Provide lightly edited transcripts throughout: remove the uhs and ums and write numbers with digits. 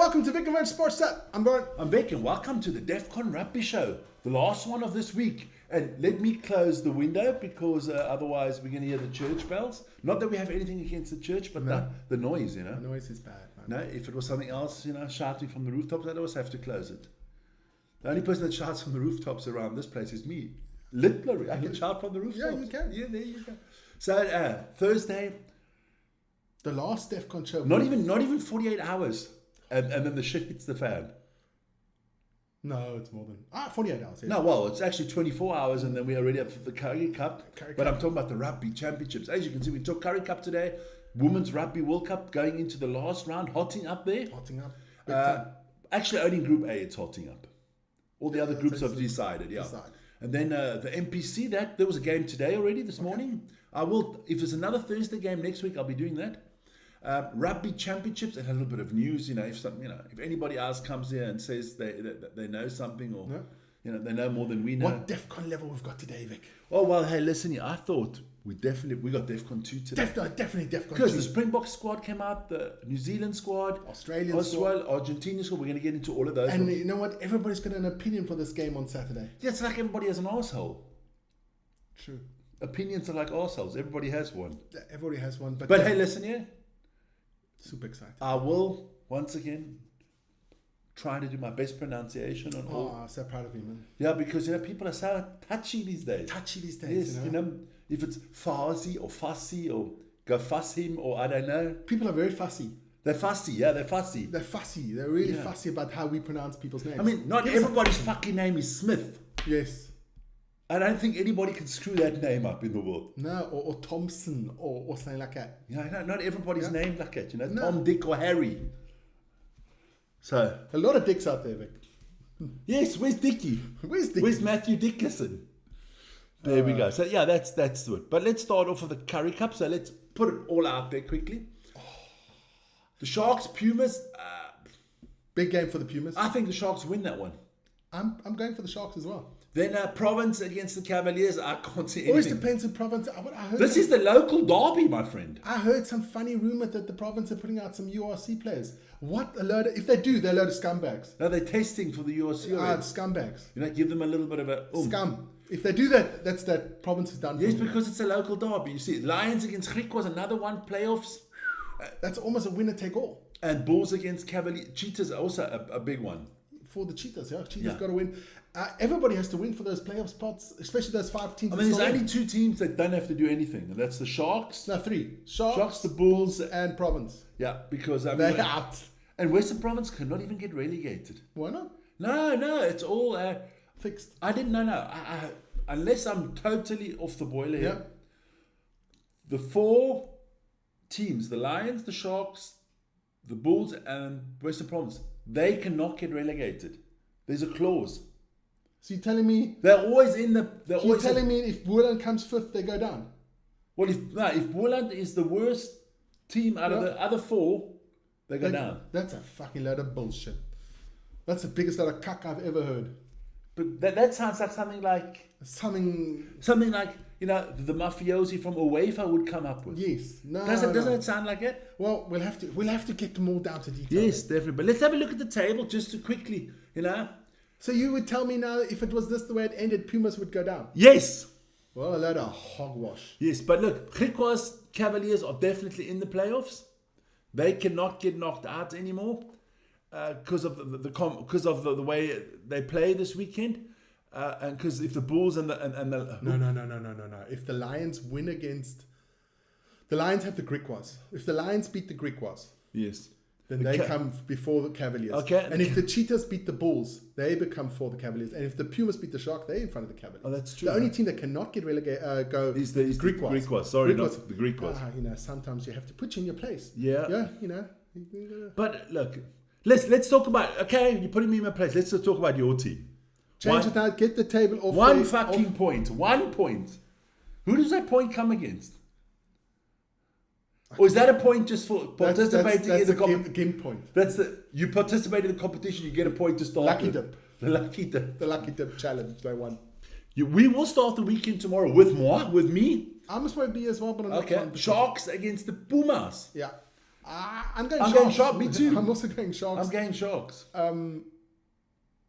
welcome to Vic and Vern Sports Chat. I'm Vern. I'm Vic, and welcome to the DEFCON Rugby Show, the last one of this week. And let me close the window because otherwise we're going to hear the church bells. Not that we have anything against the church, but the noise, you know. The noise is bad, man. No, if it was something else, you know, shouting from the rooftops, I'd always have to close it. The only person that shouts from the rooftops around this place is me. Literally, I can shout from the rooftops. Yeah, you can. Yeah, there you go. So Thursday, the last DEFCON show. not even 48 hours, and then the shit hits the fan. No, it's more than 48 hours. Yeah. No, well, it's actually 24 hours, and then we are ready up for the Curry Cup. But I'm talking about the Rugby Championships. As you can see, we took Curry Cup today. Women's Rugby World Cup going into the last round, hotting up there. Hotting up. Actually, only in Group A, it's hotting up. All the other groups have decided, yeah. And then the NPC, there was a game today already, this morning. I will, if there's another Thursday game next week, I'll be doing that. Rugby Championships, and a little bit of news, if anybody else comes here and says they know something, or they know more than we know. What DEFCON level we've got today, Vic? Oh well, hey, listen here. I thought we got DEFCON 2 today. Definitely DEFCON 2. Because the Springbok squad came out, the New Zealand squad, Australian squad, Argentina squad. We're going to get into all of those. And you know what? Everybody's got an opinion for this game on Saturday. Yeah, it's like everybody has an arsehole. True. Opinions are like arseholes. Everybody has one. Everybody has one. But hey, listen here. Super excited. I will, once again, try to do my best pronunciation on all. Oh, I'm so proud of you, man. Yeah, because, people are so touchy these days. Yes, if it's Farsi or Fussy or Gafassim or I don't know. People are very fussy. They're fussy, yeah, they're fussy. They're fussy. They're really fussy about how we pronounce people's names. I mean, not everybody's fucking name is Smith. Yes. I don't think anybody can screw that name up in the world. No, or Thompson or something like that. Yeah, not everybody's named like that, Tom, Dick or Harry. So a lot of dicks out there, Vic. Yes, where's Dickie? Where's Matthew Dickerson? There we go. So yeah, that's it. But let's start off with the Curry Cup. So let's put it all out there quickly. The Sharks, Pumas. Big game for the Pumas. I think the Sharks win that one. I'm going for the Sharks as well. Then Province against the Cavaliers. I can't see anything. Always depends on Province. This is the local derby, my friend. I heard some funny rumor that the Province are putting out some URC players. What a load of... If they do, they're a load of scumbags. No, they're testing for the URC already. Scumbags. Give them a little bit of a... Scum. If they do that, that's that Province is done. Yes, because it's a local derby. You see, Lions against Griquas, another one, playoffs. That's almost a winner-take-all. And Bulls against Cavaliers. Cheetahs are also a big one. For the Cheetahs, yeah. Cheetahs got to win. Everybody has to win for those playoff spots, especially those 5 teams. I mean, there's only 2 teams that don't have to do anything, and that's the Sharks. No, 3. Sharks, the Bulls, and Province. Yeah, because they're out. And Western Province cannot even get relegated. Why not? No, it's all fixed. I didn't know. No, unless I'm totally off the boiler here. The 4 teams: the Lions, the Sharks, the Bulls, and Western Province, they cannot get relegated. There's a clause. So you're telling me they're always in the? You're telling me if Boland comes 5th, they go down? Well, if Boland is the worst team out of the other 4, they go down. That's a fucking load of bullshit. That's the biggest load of cuck I've ever heard. But that sounds like something like the mafiosi from UEFA would come up with. Yes. No. Doesn't it sound like it? Well, we'll have to get them all down to detail. Yes, definitely. But let's have a look at the table just to quickly, So you would tell me now, if it was this the way it ended, Pumas would go down? Yes. Well, a load of hogwash. Yes, but look, Griquas Cavaliers are definitely in the playoffs. They cannot get knocked out anymore because of the way they play this weekend. And because if the Bulls and the No. If the Lions win against the Lions, have the Griquas. If the Lions beat the Griquas, yes, then they come before the Cavaliers. Okay, and if the Cheetahs beat the Bulls, they become for the Cavaliers. And if the Pumas beat the Sharks, they're in front of the Cavaliers. Oh, that's true. The only team that cannot get relegated is the Griquas. Griquas. Sorry, not the Griquas. Sometimes you have to put you in your place. Yeah. Yeah. But look, let's talk about. Okay, you're putting me in my place. Let's talk about your team. Change it out. Get the table off. One point. 1 point. Who does that point come against? Or is that a point just for participating in the competition? Game point. You participate in the competition, you get a point to start. Lucky dip. The lucky dip. The lucky dip challenge. They won. We will start the weekend tomorrow with me. I must be as well, but I'm not. Okay. Sharks against the Pumas. Yeah. I'm going going Sharks. Sharks, me too. I'm also going Sharks. I'm going Sharks.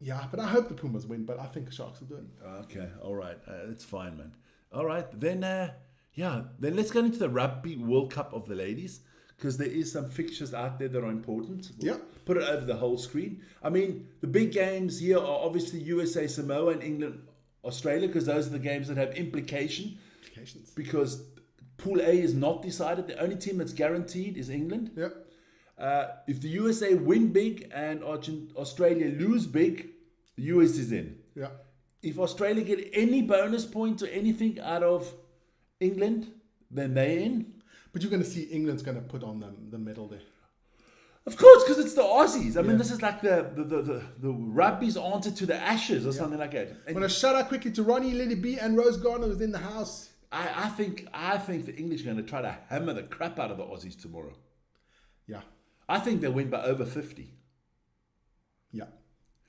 Yeah, but I hope the Pumas win, but I think the Sharks will do it. Okay, all right. That's fine, man. All right, then, then let's get into the Rugby World Cup of the ladies, because there is some fixtures out there that are important. Yeah. Put it over the whole screen. I mean, the big games here are obviously USA, Samoa, and England, Australia, because those are the games that have implications. Because Pool A is not decided. The only team that's guaranteed is England. Yep. If the USA win big and Australia lose big, the US is in. Yeah. If Australia get any bonus points or anything out of England, then they're in. But you're going to see England's going to put on the medal there. Of course, because it's the Aussies. I mean, this is like the rugby's answer to the Ashes or something like that. I'm going to shout out quickly to Ronnie, Lily B, and Rose Gardner, who's in the house. I think the English are going to try to hammer the crap out of the Aussies tomorrow. Yeah. I think they'll win by over 50. Yeah.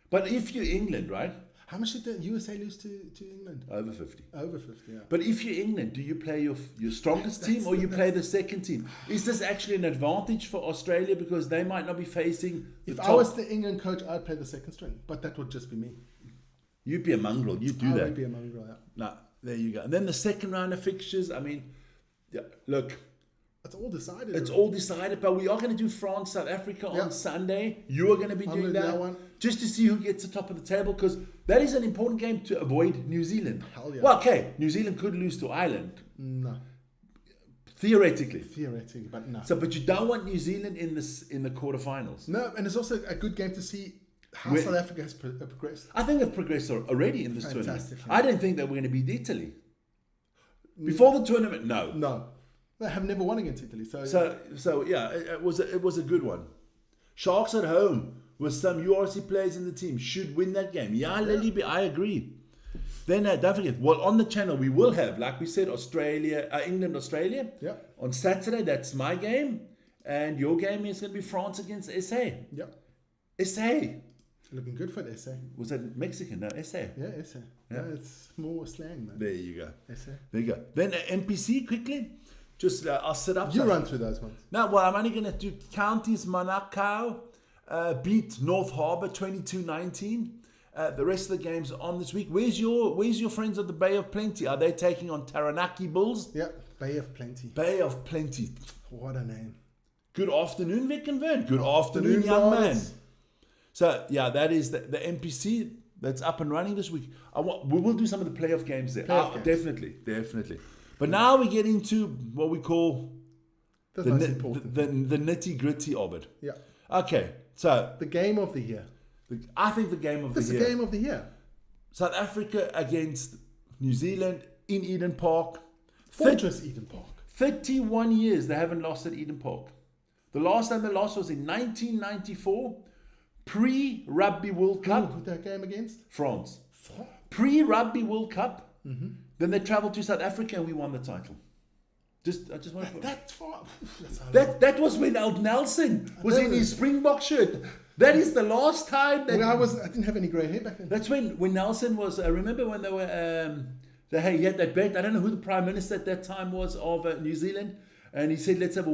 But if you're England, right? How much did the USA lose to England? Over 50. Over 50, yeah. But if you're England, do you play your strongest team or you play the second team? Is this actually an advantage for Australia because they might not be facing the top? I was the England coach, I'd play the second string. But that would just be me. You'd be a mongrel. You'd do that. I would be a mongrel, yeah. No, there you go. And then the second round of fixtures, I mean, look. It's all decided. It's all decided, but we are going to do France, South Africa on Sunday. You are going to be doing that one. Just to see who gets the top of the table, because that is an important game to avoid New Zealand. Hell yeah. Well, okay, New Zealand could lose to Ireland. No. Theoretically, but no. So, but you don't want New Zealand in the quarterfinals. No, and it's also a good game to see how South Africa has progressed. I think they've progressed already in this tournament. Yeah. I didn't think that we're going to beat Italy before the tournament. No. They have never won against Italy. So yeah, it was a good one. Sharks at home with some URC players in the team should win that game. Yeah, Lily B, I agree. Then don't forget, on the channel we will have, like we said, England, Australia. Yeah. On Saturday, that's my game, and your game is going to be France against SA. Yeah. SA. Looking good for the SA. Was that Mexican? No, SA. Yeah, SA. Yeah, it's more slang, man. There you go. SA. There you go. Then NPC quickly. Just I'll set up. You run through those ones. No, well, I'm only going to do counties. Manukau beat North Harbour 22-19. The rest of the games are on this week. Where's your friends at the Bay of Plenty? Are they taking on Taranaki Bulls? Yeah, Bay of Plenty. Bay of Plenty. What a name. Good afternoon, Vic and Vern. Good afternoon, young man. So, yeah, that is the NPC that's up and running this week. We will do some of the playoff games there. Definitely. But now we get into what we call the nitty gritty of it. Yeah. Okay, so the game of the year. I think the game of the year. That's the game of the year. South Africa against New Zealand in Eden Park. Fortress Eden Park. 31 years they haven't lost at Eden Park. The last time they lost was in 1994, pre-Rugby World Cup. Who that game against? France. Pre-Rugby World Cup. Mm-hmm. Then they travelled to South Africa and we won the title. I just want to. That's far. That was when Old Nelson was in his Springbok shirt. That is the last time. When I didn't have any grey hair back then. That's when Nelson was. Remember when they were. He had that bet. I don't know who the Prime Minister at that time was of New Zealand, and he said, "Let's have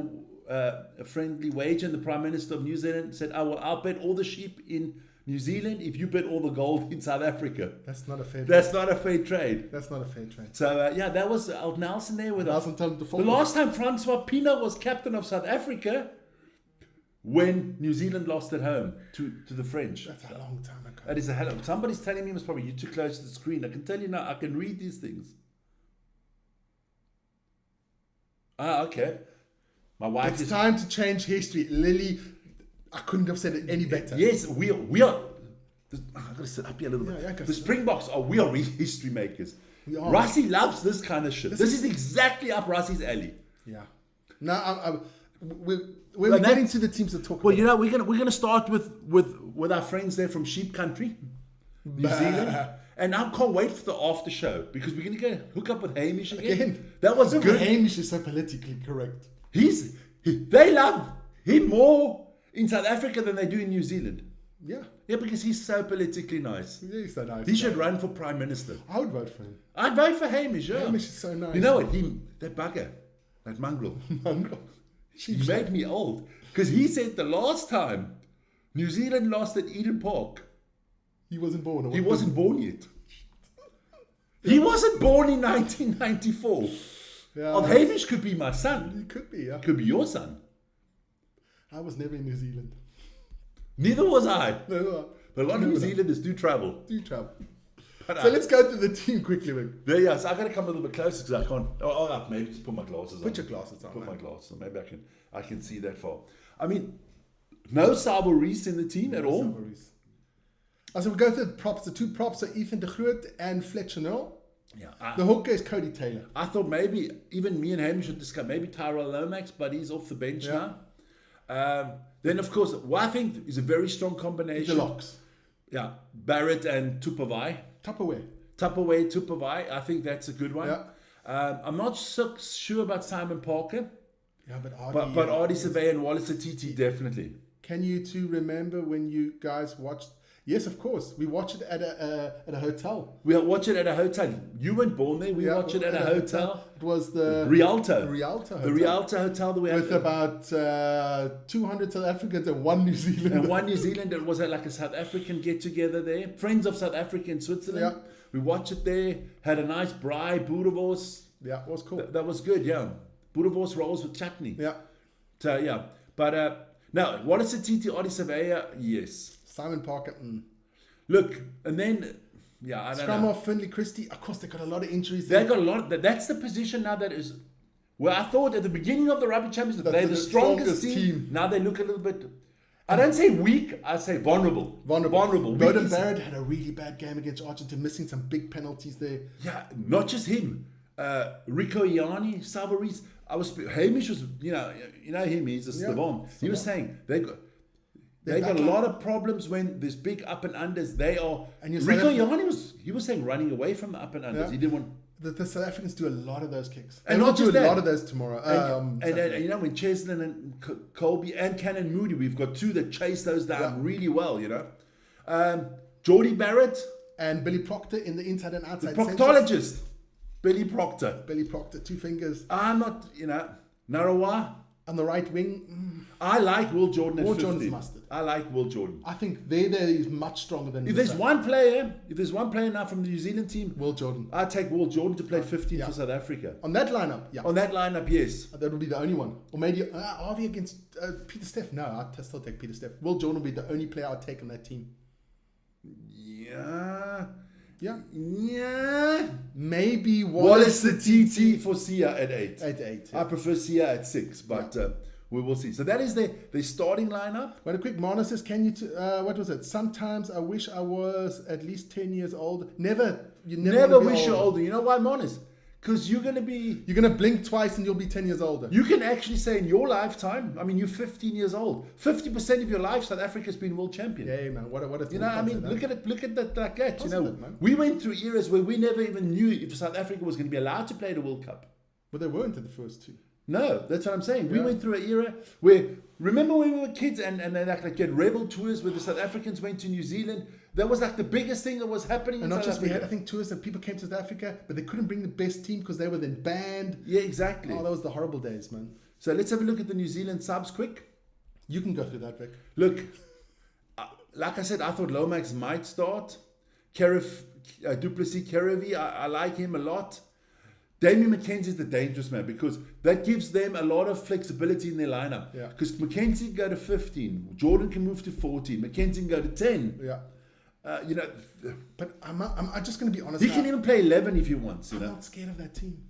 a friendly wage." And the Prime Minister of New Zealand said, I'll bet all the sheep in New Zealand if you bet all the gold in South Africa. That's not a fair. That's not a fair trade. That's not a fair trade. So that was Old Nelson there with Nelson told him to fall. The last time Francois Pienaar was captain of South Africa, when New Zealand lost at home to the French. That's a long time ago. That is a hell of. Somebody's telling me it was probably you too close to the screen. I can tell you now. I can read these things. Okay. My wife. It's time to change history, Lily. I couldn't have said it any better. Yes, we are. I've got to sit up here a little bit. The Springboks we are history makers. We are. Russie loves this kind of shit. This is exactly up Russie's alley. Yeah. Now, we're getting to the teams to talk about. Well, you know, we're gonna start with our friends there from Sheep Country, New Zealand. And I can't wait for the after show because we're going to go hook up with Hamish again. That was good. Hamish is so politically correct. They love him more in South Africa than they do in New Zealand. Yeah. Yeah, because he's so politically nice. Yeah, he's so nice. He should run for Prime Minister. I would vote for him. I'd vote for Hamish, yeah. Hamish is so nice. You know what? That bugger, that mongrel. Mongrel. He made me old. Because he said the last time New Zealand lost at Eden Park, He wasn't born. he wasn't born yet. He wasn't born in 1994. Yeah. Hamish could be my son. He could be, yeah. Could be your son. I was never in New Zealand. Neither was I. No. But a lot of New Zealanders do travel. But So let's go through the team quickly, Vic. There, yeah. So I got to come a little bit closer because I can't. Maybe just put my glasses on. Put your glasses on. Put my glasses on. Maybe I can see that far. I mean, no Sabo Reese in the team at all. So we'll go through the props. The two props are Ethan de Groot and Fletcher Nell. Yeah. The hooker is Cody Taylor. I thought maybe even me and Hamish should discuss maybe Tyrell Lomax, but he's off the bench now. Then, of course, what I think is a very strong combination. The locks. Yeah. Barrett and Tupavai. Tupavai. I think that's a good one. Yeah. I'm not so sure about Simon Parker. Yeah, but Artie Survey and Wallace Atiti, definitely. Can you two remember when you guys watched? Yes, of course. We watched it at a hotel. We watched it at a hotel. You weren't born there. We watched it at a hotel. It was the Rialto. Hotel. The Rialto Hotel that we had. With about 200 South Africans and one New Zealander. And one New Zealander. It was like a South African get-together there. Friends of South Africa in Switzerland. Yeah. We watched it there. Had a nice braai, boerewors. Yeah, it was cool. That was good, yeah. Boerewors rolls with chutney. Yeah. So, yeah. But now, Wallace Atiti, Artie Surveyor, yes. Simon Parker. Look, and then, I don't know. Scrum Finley Christie. Of course, they got a lot of injuries. They got a lot. That's the position now that is. Well, I thought at the beginning of the Rugby Championship they're the strongest team. Now they look a little bit. I don't say weak. I say vulnerable. Gordon Barrett had a really bad game against Argentina, missing some big penalties there. Yeah, not just him. Rico Iani, Salvaris. Hamish was. You know him. He's a Stavon. He was saying they got a lot of problems when there's big up and unders. They are. And Rico Iani was saying running away from the up and unders. Yeah. He didn't want. The South Africans do a lot of those kicks. And not just do a lot of those tomorrow. And when Cheslin and Colby and Cannon Moody, we've got two that chase those down really well. Geordie Barrett and Billy Proctor in the inside and outside. The proctologist, Billy Proctor. 2 fingers. I'm not. Narawa on the right wing. I like Will Jordan. Will Jordan's mustard. I like Will Jordan. I think there is much stronger than. If there's one player now from the New Zealand team, Will Jordan. I take Will Jordan to play 15 for South Africa. On that lineup, yeah. On that lineup, yes. That would be the only one. Or maybe Harvey against Peter Steff. No, I'd still take Peter Steff. Will Jordan would be the only player I'd take on that team. Yeah. Maybe Wallace Atiti for Sia at 8. At 8. Yeah. I prefer Sia at 6, but we will see. So that is the starting lineup. But a quick Mana says, can you what was it? Sometimes I wish I was at least 10 years old. You never wish you're older. You know why, Monas? Because you're going to blink twice and you'll be 10 years older. You can actually say in your lifetime, I mean, you're 15 years old. 50% of your life, South Africa's been world champion. Yeah, man. What a look at it like that. We went through eras where we never even knew if South Africa was going to be allowed to play the World Cup. But they weren't in the first two. No, that's what I'm saying. We went through an era where, remember when we were kids and they get rebel tours where the South Africans went to New Zealand? That was like the biggest thing that was happening in South Africa. We had, I think, tours that people came to South Africa, but they couldn't bring the best team because they were then banned. Yeah, exactly. Oh, that was the horrible days, man. So let's have a look at the New Zealand subs quick. You can go through that, Vic. Look, like I said, I thought Lomax might start. Duplessis Kerevi, I like him a lot. Damien McKenzie is the dangerous man because that gives them a lot of flexibility in their lineup. Because McKenzie can go to 15, Jordan can move to 14, McKenzie can go to 10. Yeah. But I'm just going to be honest. He can even play 11 if he wants. I'm not scared of that team.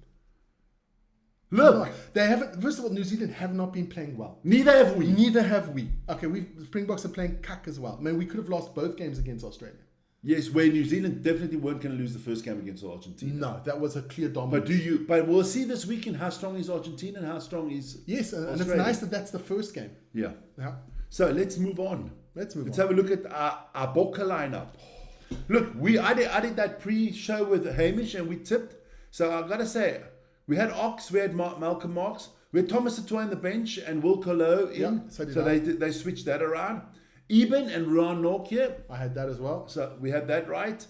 Look, they haven't. First of all, New Zealand have not been playing well. Neither have we. Okay, Springboks are playing cuck as well. I mean, we could have lost both games against Australia. Yes, where New Zealand definitely weren't going to lose the first game against Argentina. No, that was a clear dominance. But we'll see this weekend how strong is Argentina and how strong is Australia. And it's nice that that's the first game. Yeah. So let's move on. Let's have a look at our Boca lineup. Look, I did that pre-show with Hamish and we tipped. So I've got to say, we had Ox, we had Malcolm Marx, we had Thomas Atoy on the bench and Will Colo in. Yeah, so they switched that around. Eben and Ruan Nortje. I had that as well. So we had that right.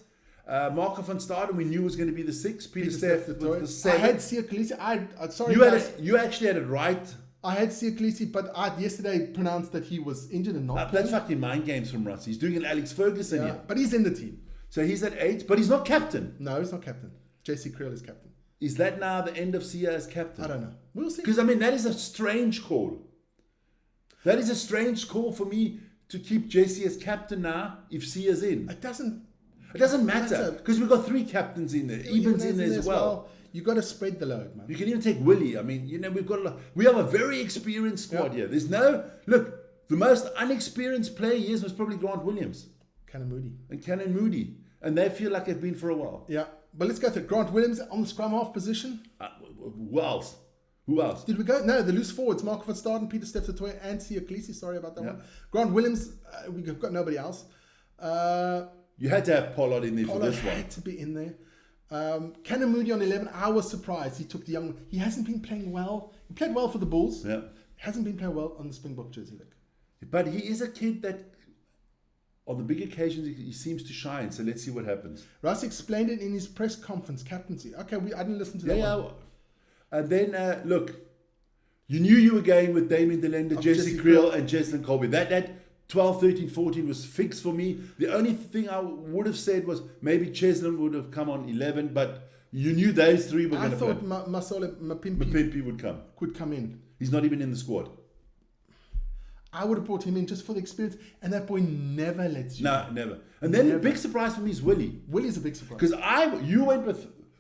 Marco van Staden, we knew was going to be the 6. Peter Steff with the 7. I had Sia Khaleesi. Sorry, you actually had it right. I had Siaklisi, but I yesterday pronounced that he was injured and not That's fucking mind games from Russ. He's doing an Alex Ferguson here. But he's in the team. So he's at 8, but he's not captain. No, he's not captain. JC Creel is captain. Is that now the end of Sia as captain? I don't know. We'll see. Because, I mean, that is a strange call. That is a strange call for me to keep Jesse as captain now if Sia's in. It doesn't matter because we've got 3 captains in there. Eben's in there as well. You got to spread the load, man. You can even take Willie. I mean, we have a very experienced squad here. There's look, the most unexperienced player here was probably Grant Williams. Cannon Moody. And they feel like they've been for a while. Yeah. But let's go through Grant Williams on the scrum half position. Who else? Who else? Did we go? No, the loose forwards, Marco van Staden, Peter Steph-Toy, and Siaklisi. Sorry about that one. Grant Williams, we've got nobody else. You had to have Pollard in there for this one. Pollard had to be in there. Cannon Moody on 11. I was surprised. He took the young one. He hasn't been playing well. He played well for the Bulls. Yeah. Hasn't been playing well on the Springbok jersey. But he is a kid that, on the big occasions, he seems to shine. So let's see what happens. Russ explained it in his press conference, captaincy. Okay, I didn't listen to that one. And then, look, you knew you were going with Damien Delender, Jesse Creel, and Jesslyn Colby. That 12, 13, 14 was fixed for me. The only thing I would have said was maybe Cheslin would have come on 11, but you knew those 3 were going to play. I thought Masole Mapimpi would come. Could come in. He's not even in the squad. I would have brought him in just for the experience, and that boy never lets you. No, never. And then the big surprise for me is Willie. Willie's a big surprise. Because you went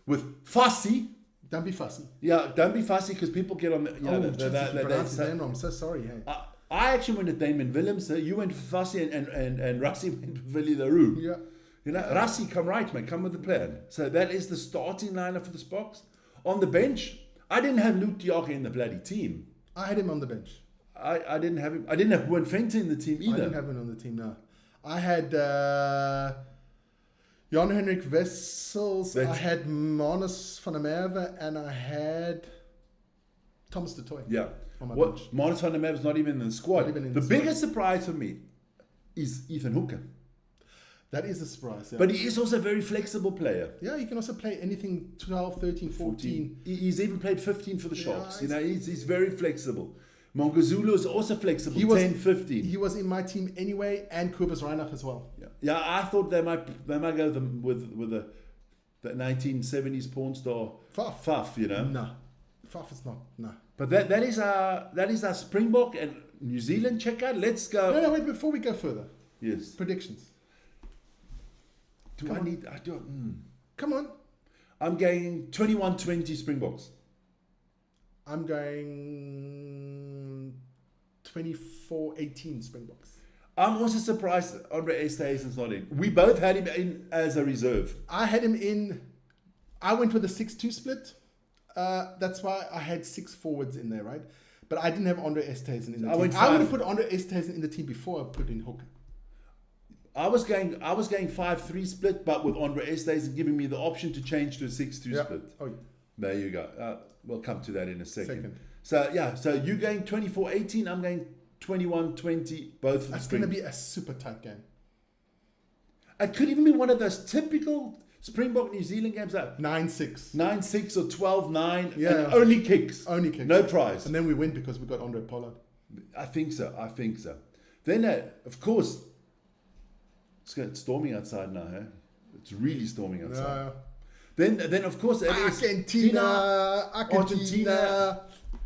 with Fussy. Don't be fussy. Yeah, don't be fussy because people get on the... I'm so sorry. Hey. I actually went with Damon Willems. You went for Fussy and Rassie went with Willie LaRue. Yeah. Rassie, come right, man. Come with the plan. So that is the starting lineup for the Sparks. On the bench, I didn't have Luke Diaga in the bloody team. I had him on the bench. I didn't have him. I didn't have Gwen Fenter in the team either. I didn't have him on the team, no. I had Jan-Henrik Wessels, I had Manus van der Merwe, and I had Thomas de Toy. Yeah. Manus van der Merwe is not even in the squad. The biggest surprise for me is Ethan Hooker. That is a surprise, yeah. But he is also a very flexible player. Yeah, he can also play anything 12, 13, 14. He's even played 15 for the Sharks. He's very flexible. Mongozulu is also flexible, 10, 15. He was in my team anyway, and Kobus Reinach as well. Yeah, I thought they might go with the 1970s porn star Faf, No, Faf is not, no. But that is our Springbok and New Zealand checkout. Let's go. No, wait, before we go further. Yes. Predictions. Come on. I'm going 21-20 Springboks. I'm going 24-18 Springboks. I'm also surprised that Andre Esterhuizen's not in. We both had him in as a reserve. I had him in. I went with a 6-2 split. That's why I had 6 forwards in there, right? But I didn't have Andre Esterhuizen in the team. I would have put Andre Esterhuizen in the team before I put in Hooker. I was going 5-3 split, but with Andre Esterhuizen giving me the option to change to a 6-2 split. Oh, yeah. There you go. We'll come to that in a second. So you're going 24-18. I'm going 21-20. Both. That's going to be a super tight game. It could even be one of those typical Springbok New Zealand games. 9-6. 9-6 or 12-9. Yeah. And only kicks. Only kicks. No tries. And then we win because we got Andre Pollard. I think so. Then, of course, it's storming outside now. Huh? It's really storming outside. Then of course, Argentina.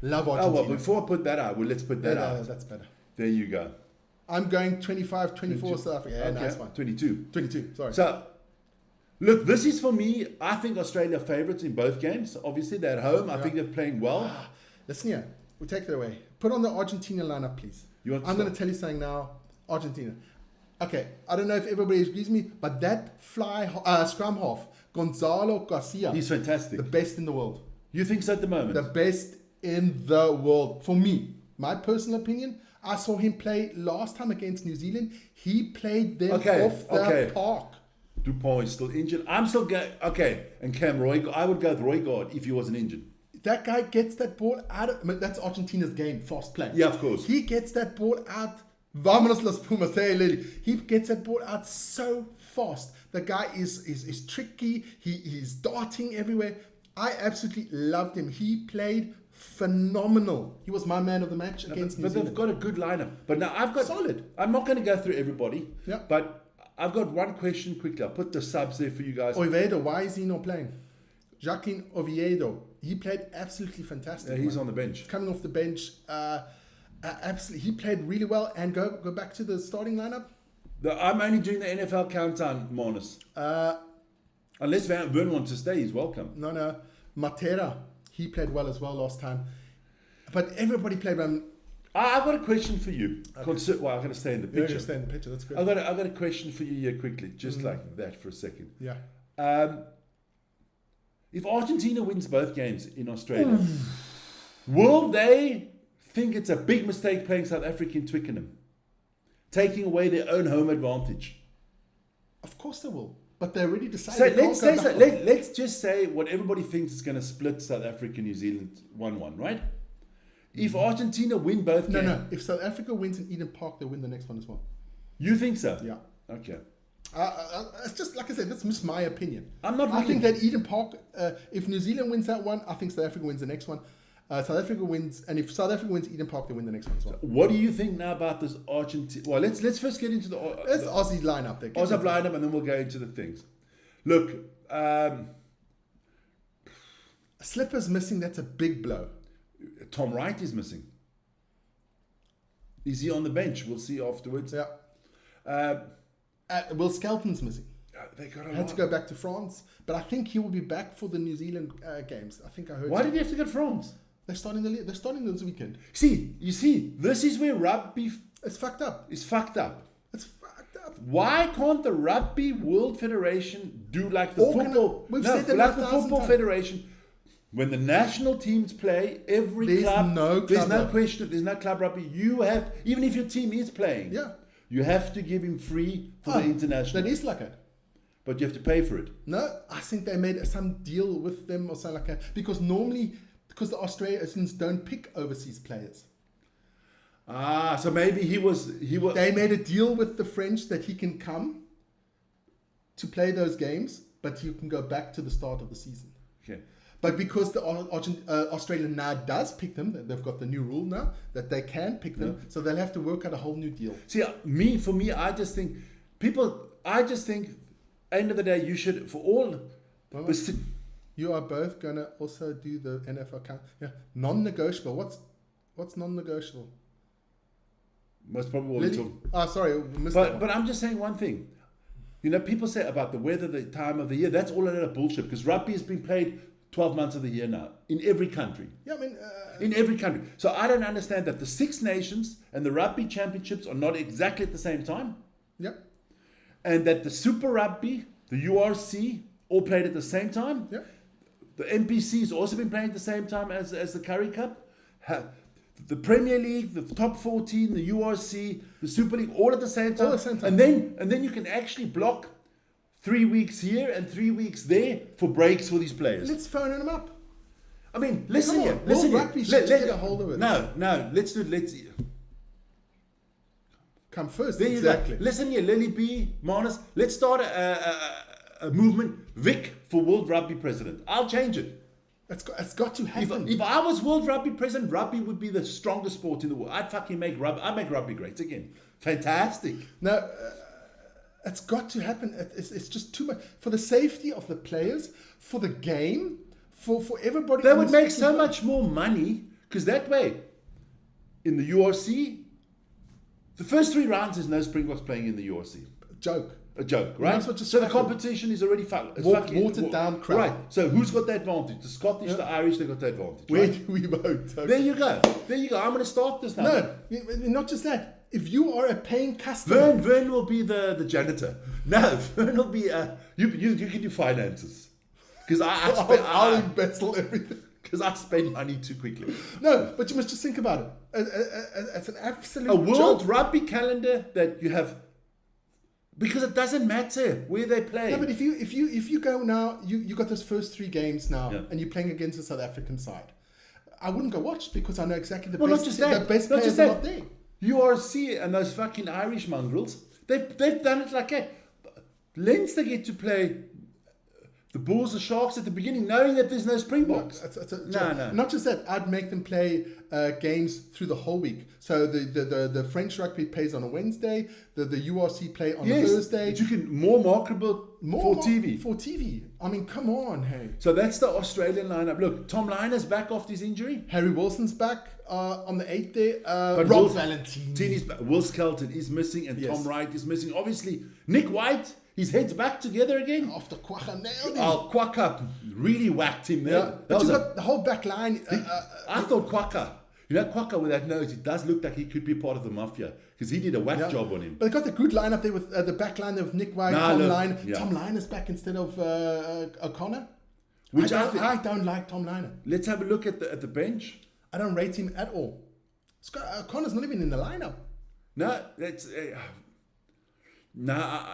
Love Argentina. Oh, well, before I put that out, let's put that out. That's better. There you go. I'm going 25-24 South Africa. Yeah, okay. nice one. 22, sorry. So, look, this is for me, I think Australia are favourites in both games. Obviously, they're at home. I think they're playing well. Listen here. We'll take it away. Put on the Argentina lineup, please. I'm going to tell you something now. Argentina. Okay, I don't know if everybody agrees with me, but that scrum half, Gonzalo Garcia. He's fantastic. The best in the world. You think so at the moment? The best in the world. For me, my personal opinion, I saw him play last time against New Zealand. He played them off the park. Dupont is still injured. I'm still going, and Cam Roy, I would go with Roygaard if he wasn't injured. That guy gets that ball out of, that's Argentina's game, fast play. Yeah, of course. He gets that ball out. Vámonos las Pumas, hey lady. He gets that ball out so fast. The guy is tricky. He's darting everywhere. I absolutely loved him. He played phenomenal. He was my man of the match against New Zealand. But they've got a good lineup. But now I've got... Solid. I'm not going to go through everybody. Yeah. But I've got one question quickly. I'll put the subs there for you guys. Oviedo, why is he not playing? Joaquin Oviedo, he played absolutely fantastic. Yeah, he's on the bench. Coming off the bench, absolutely, he played really well. And go back to the starting lineup. I'm only doing the NFL countdown, Marnus. Unless Vern wants to stay, he's welcome. No. Matera, he played well as well last time. But everybody played well. I've got a question for you. Okay. Well, I'm going to stay in the picture. You're going to stay in the picture, that's great. I've got a question for you here quickly, just like that for a second. Yeah. If Argentina wins both games in Australia, will they think it's a big mistake playing South Africa in Twickenham? Taking away their own home advantage? Of course they will. But they already decided. So let's just say what everybody thinks is going to split South Africa and New Zealand 1-1, right? If Argentina win both games... No. If South Africa wins in Eden Park, they win the next one as well. You think so? Yeah. Okay. It's just, like I said, that's just my opinion. I think that Eden Park, if New Zealand wins that one, I think South Africa wins the next one. South Africa wins, and if South Africa wins Eden Park, they win the next one as well. What do you think now about this Argentina? Well, let's first get into the Aussie lineup there. Aussie lineup, and then we'll go into the things. Look, Slipper's missing. That's a big blow. Tom Wright is missing. Is he on the bench? We'll see afterwards. Yeah. Will Skelton's missing. They got had to go back to France, but I think he will be back for the New Zealand games. I think I heard. Why did he have to go to France? They're starting the league. They're starting this weekend. You see, this is where rugby. It's fucked up. It's fucked up. It's fucked up. Why can't the Rugby World Federation do like the football? Like the football federation. When the national teams play, there's no question. There's no club rugby. You have, even if your team is playing, you have to give him free for the international. That is like it. But you have to pay for it. No, I think they made some deal with them or something like that. Because normally, the Australians don't pick overseas players. So maybe he was. They made a deal with the French that he can come to play those games, but he can go back to the start of the season. Okay. But because the Australia now does pick them, they've got the new rule now that they can pick them, so they'll have to work out a whole new deal. See, for me, I just think end of the day, you should, for all... You are both going to also do the NFL count. Yeah, non-negotiable. What's non-negotiable? Most probably. Sorry. But I'm just saying one thing. You know, people say about the weather, the time of the year, that's all a lot of bullshit, because rugby has been played 12 months of the year now, in every country. Yeah, I mean... in every country. So I don't understand that the Six Nations and the Rugby Championships are not exactly at the same time. Yeah. And that the Super Rugby, the URC, all played at the same time. Yeah. The NPC has also been playing at the same time as the Curry Cup. The Premier League, the top 14, the URC, the Super League, all at the same time. All at the same time. And then you can actually block 3 weeks here and 3 weeks there for breaks for these players. Let's phone them up. I mean, listen here. Rugby should get a hold of it. No. Let's come first. There exactly. Listen here, Lily B, Marnus. Let's start a movement. Vic for World Rugby President. I'll change it. It's got to happen. If I was World Rugby President, rugby would be the strongest sport in the world. I'd fucking make rugby. I'd make rugby great again. Fantastic. No, it's got to happen. It's just too much for the safety of the players, for the game, for everybody. They would make so much more money because that way, in the URC, the first 3 rounds there's no Springboks playing in the URC. A joke, right? So the competition is already watered down crap. Right. So who's got the advantage? The Scottish, the Irish, they got the advantage. Where do we vote? Okay. There you go. I'm going to start this now. No, not just that. If you are a paying customer, Vern will be the janitor. No, Vern will be you can do finances because I'll embezzle everything. Because I spend money too quickly. No, but you must just think about it. It's an absolute World Rugby calendar that you have. Because it doesn't matter where they play. No, but if you go now, you got those first 3 games now, and you're playing against the South African side. I wouldn't go watch because I know exactly the best players are not there. URC and those fucking Irish mongrels, they've done it like that. Leinster get to play The Bulls, the Sharks at the beginning, knowing that there's no Springboks. No. Not just that, I'd make them play games through the whole week. So the French rugby plays on a Wednesday, the URC play on a Thursday. You can more marketable for TV. For TV. I mean, come on, hey. So that's the Australian lineup. Look, Tom Liner's back after his injury. Harry Wilson's back on the 8th day. Rob Valentini's back. Will Skelton is missing, and Tom Wright is missing. Obviously, Nick White. His head's back together again. After Quagga nailed him. Oh, Quagga really whacked him there. Yeah. But you got the whole back line. I thought Quagga, Quagga with that nose, it does look like he could be part of the mafia because he did a whack job on him. But they got the good line up there with the back line of Nick White, Tom Liner. Yeah. Tom Liner's back instead of O'Connor. Which I don't like Tom Liner. Let's have a look at the bench. I don't rate him at all. O'Connor's not even in the lineup. No, that's...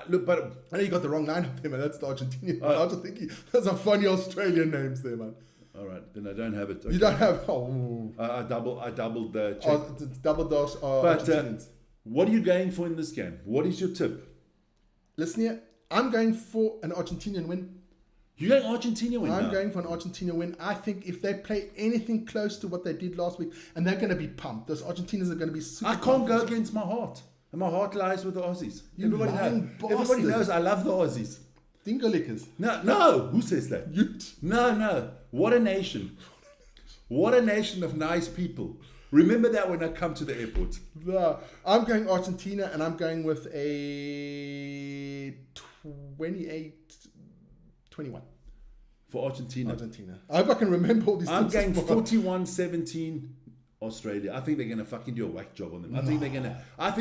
look, but I know you got the wrong line up there, man. That's the Argentinian. I was just thinking, there's some funny Australian names there, man. All right, then I don't have it. Okay. You don't have. I doubled the check. It's double dosh. But what are you going for in this game? What is your tip? Listen here, I'm going for an Argentinian win. You're going Argentina win? I'm going for an Argentina win. I think if they play anything close to what they did last week, and they're going to be pumped. Those Argentinians are going to be super. I can't go against my heart. And my heart lies with the Aussies. Everybody knows I love the Aussies. Dingo-lickers. No. Who says that? No. What a nation. What a nation of nice people. Remember that when I come to the airport. No, I'm going Argentina, and I'm going with a 28-21. For Argentina. I hope I can remember all these things. I'm going 41-17. Australia. I think they're going to fucking do a whack job on them. I think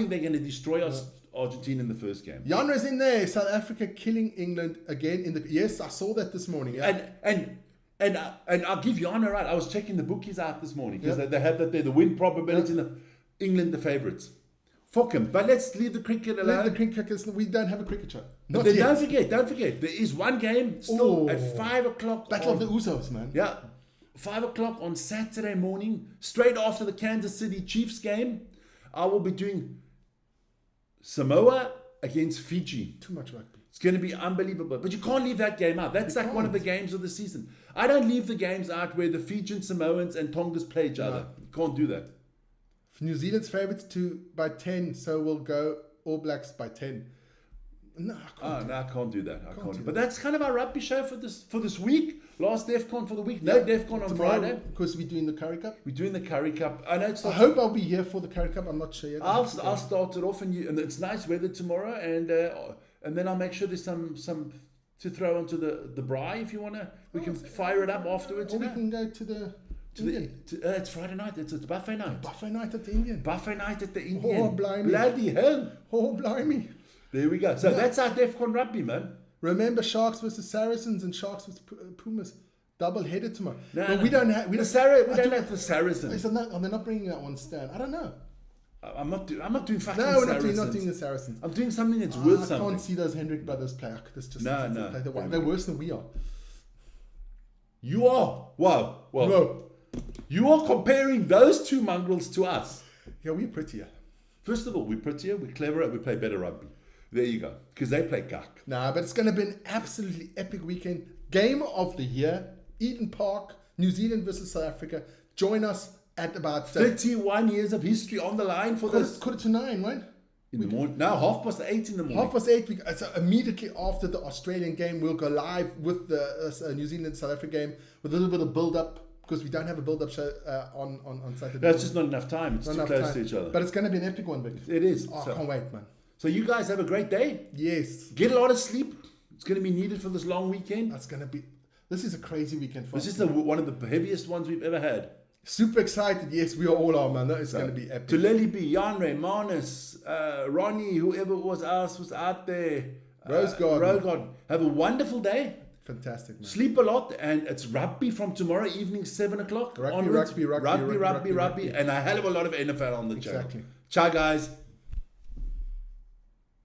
they're going to destroy us, Argentina in the first game. Janra's in there. South Africa killing England again Yes, I saw that this morning. Yeah. And I'll give Jana right. I was checking the bookies out this morning because they have that there. The win probability in the England the favourites. Fuck them. But let's leave the cricket alone. We don't have a cricket show. Don't forget. There is one game still at 5 o'clock. Battle of the Usos, man. Yeah. 5 o'clock on Saturday morning, straight after the Kansas City Chiefs game, I will be doing Samoa against Fiji. Too much rugby. It's going to be unbelievable. But you can't leave that game out. That's like one of the games of the season. I don't leave the games out where the Fijian, Samoans and Tongas play each other. You can't do that. New Zealand's favourites by 10, so we'll go All Blacks by 10. No, I can't do that. But that's kind of our rugby show for this week. Last DEFCON for the week. No DEFCON on Friday. Of course, we're doing the Curry Cup. I know. I hope I'll be here for the Curry Cup. I'm not sure yet. I'll start it off, and it's nice weather tomorrow, and then I'll make sure there's some to throw onto the braai if you wanna. We can fire it up afterwards. Or we can go to the. It's Friday night. It's buffet night. Buffet night at the Indian. Oh, blimey! Bloody hell! Oh, blimey! There we go. So that's our DEFCON rugby, man. Remember Sharks versus Saracens and Sharks versus Pumas. Double-headed tomorrow. We don't have the Saracens. Are they not bringing that one stand? I don't know. I'm not doing fucking Saracens. No, we're not doing the Saracens. I'm doing something that's worth something. I can't see those Hendrick brothers play. They're worse than we are. You are? Wow. No. You are comparing those two mongrels to us. Yeah, we're prettier. First of all, we're prettier, we're cleverer, we play better rugby. There you go. Because they play gak. Nah, but it's going to be an absolutely epic weekend. Game of the year, Eden Park, New Zealand versus South Africa. Join us at about 31 years of history on the line for this. 8:45, right? In the morning. No, 8:30 in the morning. 8:30. So immediately after the Australian game, we'll go live with the New Zealand South Africa game with a little bit of build up. Because we don't have a build-up show on Saturday. That's just not enough time. It's too close to each other. But it's going to be an epic one, Vic. It is. I can't wait, man. So you guys have a great day. Yes. Get a lot of sleep. It's going to be needed for this long weekend. This is a crazy weekend for us. This is one of the heaviest ones we've ever had. Super excited. Yes, we all are, man. It's going to be epic. To Lily, Janre, Manus, Ronnie, whoever it was else was out there. Rosegard. Have a wonderful day. Fantastic, man. Sleep a lot, and it's rugby from tomorrow evening, 7 o'clock. Rugby, and a hell of a lot of NFL on the channel. Exactly. Ciao, guys.